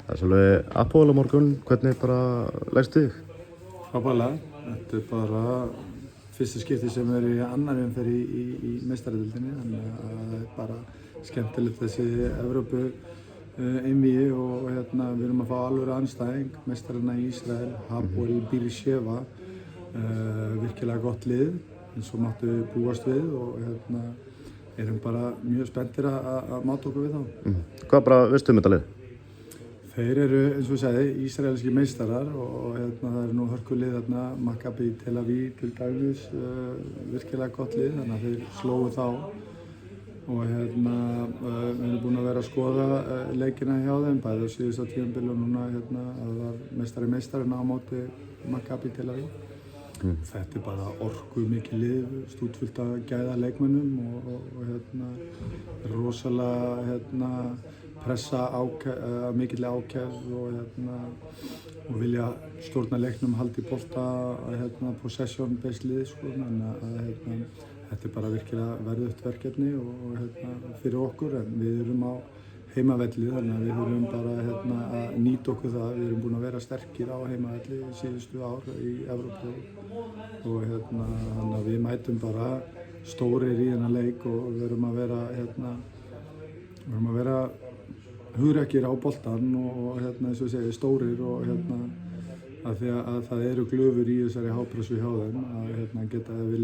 Það svolítið Apple á morgun, hvernig bara leggst þig? Frábærlega. Þetta bara fyrsta skipti sem í annarri umferð í meistaradeildinni, þannig að það bara skemmtilegt þessi Evrópu einvígi og við erum að fá alvöru andstæðing, meistarana í Ísrael, Hapoel Beersheva, virkilega gott lið eins og máttu búast við og erum bara mjög spenntir að máta okkur við þá. Hvað bara veistu þetta lið? Þeir eru, eins og ég segi, ísraelski meistarar og það eru nú hörkulið þarna, Maccabi Tel Aviv til dæmis, virkilega gott lið, þannig að þeir slógu þá. Og við erum búin að vera að skoða leikina hjá þeim, bæði á síðustu tímabili og núna að var meistarinn á móti Maccabi Tel Aviv. Þetta bara orku mikið lið, stútfullt af gæða leikmönnum og rosalega pressa mikilli ákefð og vilja stjórna leiknum, halda í bolta, possession based lið, sko, þetta bara virkilega verðugt verkefni og fyrir okkur, en við erum á heimavelli, þannig að við þurfum bara að nýta okkur það. Við erum búin að vera sterkir á heimavelli síðustu ár í Evrópu og þannig að við mætum bara stórir í þennan leik og við verum að vera hugrekkir á boltan og eins og ég segi stórir og af því að það eru glufur í þessari hápressu hjá þeim að geta, ef við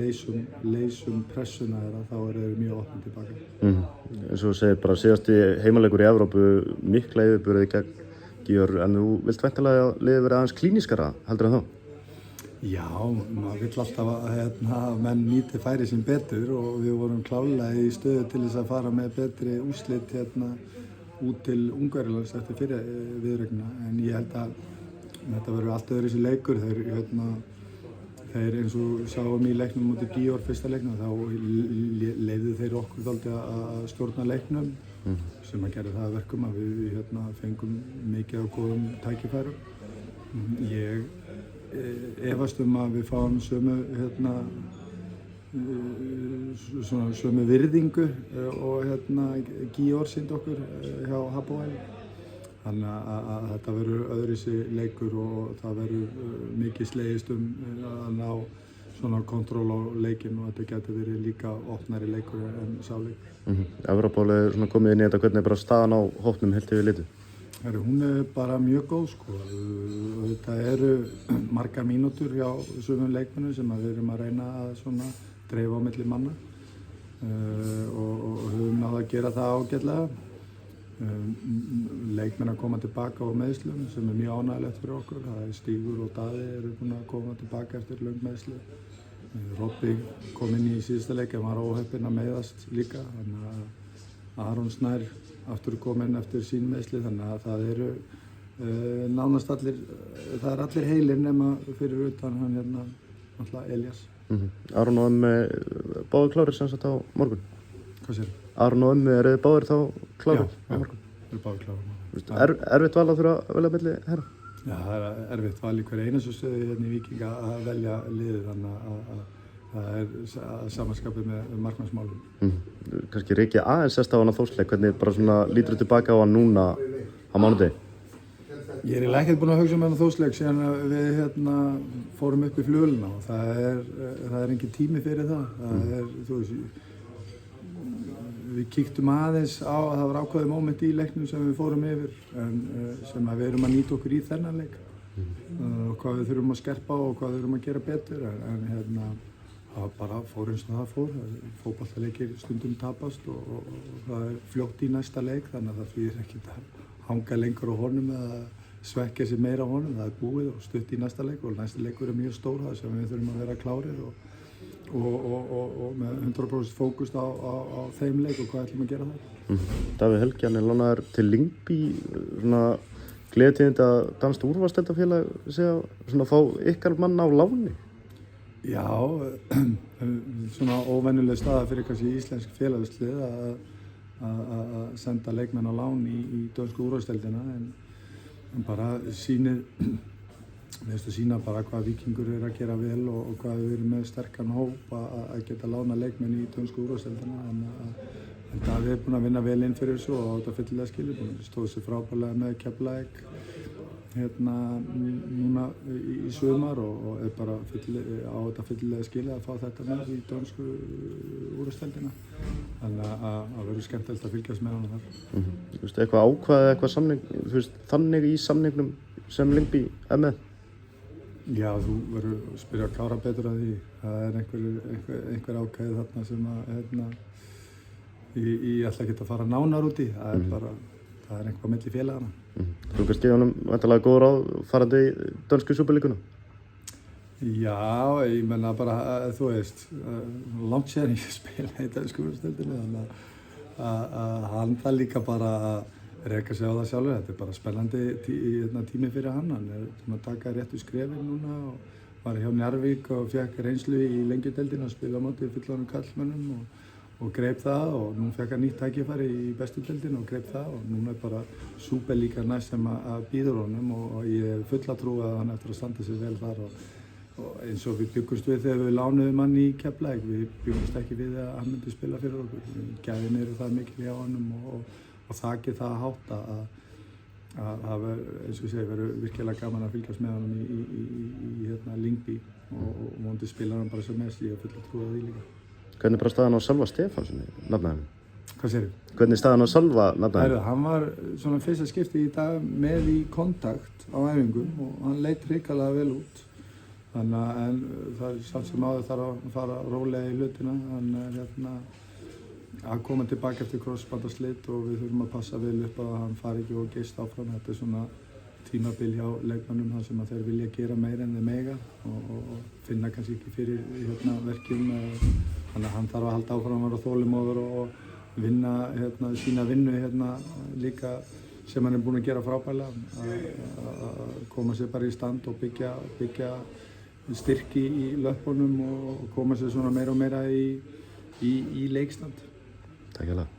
leysum pressuna þeirra, þá eru þeir mjög opnir tilbaka. Eins og þú segir, bara síðasti heimaleikur í Evrópu, mikla yfirburði gegn Georg, en þú vilt væntanlega að liðið verið aðeins klínískara, heldur en þá? Já, maður vill alltaf að menn nýti færi sín betur og við vorum klárlega í stöðu til þess að fara með betri úrslit út til Ungverjalands eftir fyrri viðureignina, en ég held að þetta verður allt öðruvísi leikur. Þeir eins og sáum í leiknum mútið Georg fyrsta leiknum, þá leyfðu þeir okkur dálítið að stjórna leiknum sem að gera það að verkum að við fengum mikið af góðum tækifærum. Ég efast að við fáum sömu virðingu og Georg sýndi okkur hjá Hapoel. Þannig að þetta verður öðruvísi leikur og það verður mikið slegist að ná svona kontról á leikinn og þetta getur verið líka opnari leikur en sáleikur. Evrópál er svona komið inn í þetta, hvernig er bara staðan á hópnum heilt yfir litið? Hún er bara mjög góð, sko. Þetta eru margar mínútur hjá sumum leikmönnum sem við erum að reyna að svona dreifa á milli manna og höfum náð að gera það ágætlega. Leikmenn að koma tilbaka á meiðslum sem er mjög ánægilegt fyrir okkur. Það er Stígur og Daði eru búin að koma tilbaka eftir löng meiðsli. Robby kom inn í síðasta leik en var óheppinn að meiðast líka. Þannig að Aron Snær aftur kominn eftir sín meiðsli, þannig að það eru nánast allir, það er allir heilir nema fyrir utan hann náttúrulega Elías. Aron og báðir klárir sem sagt á morgun? Hvað sér? Aron og eru þið báðir þá klárir á morgun? Já, við erum báðir klárir. Erfitt val að þurfa að velja milli herra? Já, það er erfitt val í hverju einastu stöðu í Víking að velja liðið, þannig að það er samanskapið með markmannsmálum. Kannski reykja aðeins sest á hann á Þórsleik, hvernig bara svona lítur þú tilbaka á hann núna á mánudegi? Ég er eiginlega ekkert búinn að hugsa um hann á Þórsleik síðan við fórum upp í flugvélina og það er engin tími fyrir það. Við kíktum aðeins á að það var ákveðið móment í leiknum sem við fórum yfir, sem að við erum að nýta okkur í þennan leik og hvað við þurfum að skerpa á og hvað við þurfum að gera betur, en það bara fór eins og það fór. Fótboltaleikir stundum tapast og það er fljótt í næsta leik, þannig að það þýðir ekkert að hanga lengur á honum eða svekkja sig meira á honum. Það er búið og stutt í næsta leik og næsta leikur er mjög stór, það sem við þurfum að vera klárir og með 100% fókust á þeim leik og hvað ætlum að gera það. Davíð Helgi, hann er lánaður til Lyngby, svona gleðitíðindi að danskt úrvalsdeildarfélag sé að svona fá ykkar mann á láni? Já, svona óvenjuleg staða fyrir kannski íslensk félagslið að senda leikmenn á lán í dönsku úrvalsdeildina, en bara sýna bara hvað Víkingur er að gera vel og hvað við erum með sterkan hóp að geta lána leikmenn í dönsku úrvalsdeildina, þannig En Davíð búinn að vinna vel inn fyrir þessu og á þetta fyllilega skilið, stóð sér frábærlega með Keflavík núna í sumar og bara á þetta fyllilega skilið að fá þetta með í dönsku úrvalsdeildina. Þannig að það verður skemmtilegt að fylgjast með hana þar. Þú veist, eitthvað ákvæði, eitthvað samning, þú veist, þannig í samningnum sem Lyngby með? Já, þú verður að spyrja Kára betur að því. Það einhver ákvæði þarna sem að, ég ætla ekki að fara nánar út í. Það er einhvað milli félagana. Þú kannski gefa honum væntanlega góð ráð farandi í dönsku súperliguna? Já, ég menna bara, þú veist, langt séðan ég spila í dönsku úrvalsdeildinni, þannig að hann það líka bara að reka sig á það sjálfur. Þetta er bara spennandi tími fyrir hann. Hann er að taka réttu skrefin núna og var hjá Njarðvík og fekk reynslu í Lengjudeildinni að spila á móti fullorðnum karlmönnum og greip það, og nú fekk hann nýtt tækifæri í bestu deildinni og greip það, og núna er bara Súperlíka næst sem að bíður honum og ég hef fulla trú að hann eftir að standa sig vel þar og eins og við byggumst við þegar við lánuðum hann í Keflavík, við byggumst ekki við að hann myndi spila fyrir okkur. Gæðin eru það mikil hjá honum og þakið það hátt að eins og ég segi, verður virkilega gaman að fylgjast með honum í Lyngby og vonandi spila hann bara sem mest. Ég hef fulla trú að því líka. Hvernig er bara staðan á Sölva Stefánssoni, nafnaðinum? Hvað segirðu? Hvernig er staðan á Sölva nafnaðinum? Hann var svona fyrsta skipti í dag með í kontakt á æfingum og hann leit hrikalega vel út. Þannig að það er samt sem áður þarf að fara rólega í hlutina. Hann er að koma tilbaka eftir krossbandaslit og við þurfum að passa vel upp að hann fari ekki og geist áfram. Þetta er svona tímabil hjá leikmönnum þar sem að þeir vilja gera meira en þeir mega og finna kannski ekki fyrir verkjum. Þannig að hann þarf að halda áfram að vera þolinmóður og vinna sína vinnu líka sem hann er búinn að gera frábærlega. Að koma sér bara í stand og byggja styrki í löpunum og koma sér svona meira og meira í leikstand. Takk hérlega.